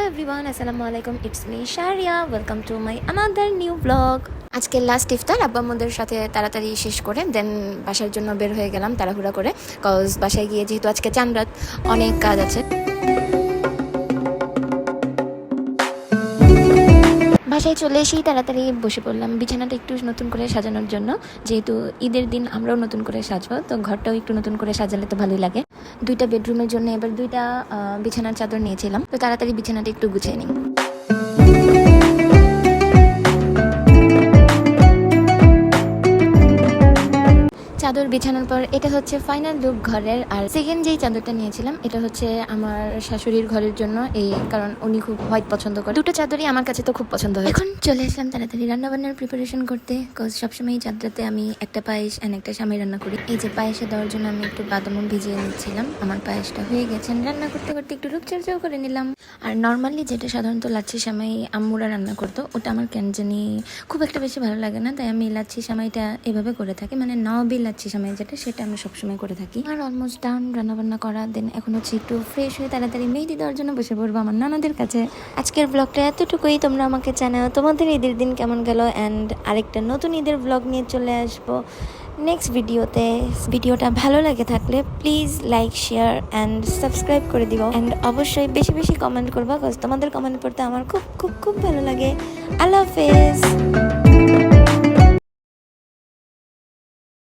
everyone, Assalamualaikum. It's me Sharia. Welcome to my another new vlog. আজকে last ইফতার আব্বা আম্মুদের সাথে তাড়াতাড়ি শেষ করে দেন বাসার জন্য বের হয়ে গেলাম তাড়াহুড়া করে, কজ বাসায় গিয়ে যেহেতু আজকে চাঁদ রাত অনেক কাজ আছে। বাসায় চলে এসেই তাড়াতাড়ি বসে পড়লাম বিছানাটা একটু নতুন করে সাজানোর জন্য, যেহেতু ঈদের দিন আমরাও নতুন করে সাজবো, তো ঘরটাও একটু নতুন করে সাজালে তো ভালোই লাগে। দুইটা বেডরুমের জন্য এবার দুইটা বিছানার চাদর নিয়েছিলাম, তো তাড়াতাড়ি বিছানাটা একটু গুছিয়ে নিই। চাদর বিছানোর পর এটা হচ্ছে ফাইনাল লুক ঘরের। আর সেকেন্ড যেই চাদরটা নিয়েছিলাম এটা হচ্ছে আমার শাশুড়ির ঘরের জন্য, এই কারণ উনি খুব হোয়াইট পছন্দ করে। দুটো চাদরই আমার কাছে তো খুব পছন্দ হয়। এখন চলে আসলাম তাড়াতাড়ি রান্নাবান্নার প্রিপারেশন করতে, কজ সবসময় এই চাদরাতে আমি একটা পায়েস অ্যান্ড একটা সামাই রান্না করি। এই যে পায়েসে দেওয়ার জন্য আমি একটু বাদামও ভিজিয়ে নিচ্ছিলাম। আমার পায়েসটা হয়ে গেছে, রান্না করতে করতে একটু রূপচর্চাও করে নিলাম। আর নর্মালি যেটা সাধারণত লাচ্ছি সামাই আম্মুরা রান্না করতো, ওটা আমার কেন জানি খুব একটা বেশি ভালো লাগে না, তাই আমি লাচ্ছি সামাইটা এভাবে করে থাকি, মানে নবী লাচ্ছি সামাই যেটা, সেটা আমি সবসময় করে থাকি। আর অলমোস্ট ডাউন রান্নাবান্না করা, দেন এখন হচ্ছে একটু ফ্রেশ হয়ে তাড়াতাড়ি মেহেদি দেওয়ার জন্য বসে পড়বো আমার ননদের কাছে। আজকের ব্লগটা এতটুকুই, তোমরা আমাকে জানাও তোমাদের ঈদের দিন কেমন গেল, অ্যান্ড আরেকটা নতুন ঈদের ব্লগ নিয়ে চলে আসবো নেক্সট ভিডিওতে। ভিডিওটা ভালো লাগে থাকলে please like, share and subscribe করে দিও, অ্যান্ড অবশ্যই বেশি বেশি কমেন্ট করবা, কজ তোমাদের কমেন্ট পড়তে আমার খুব খুব খুব ভালো লাগে। আল্লাহ হাফেজ।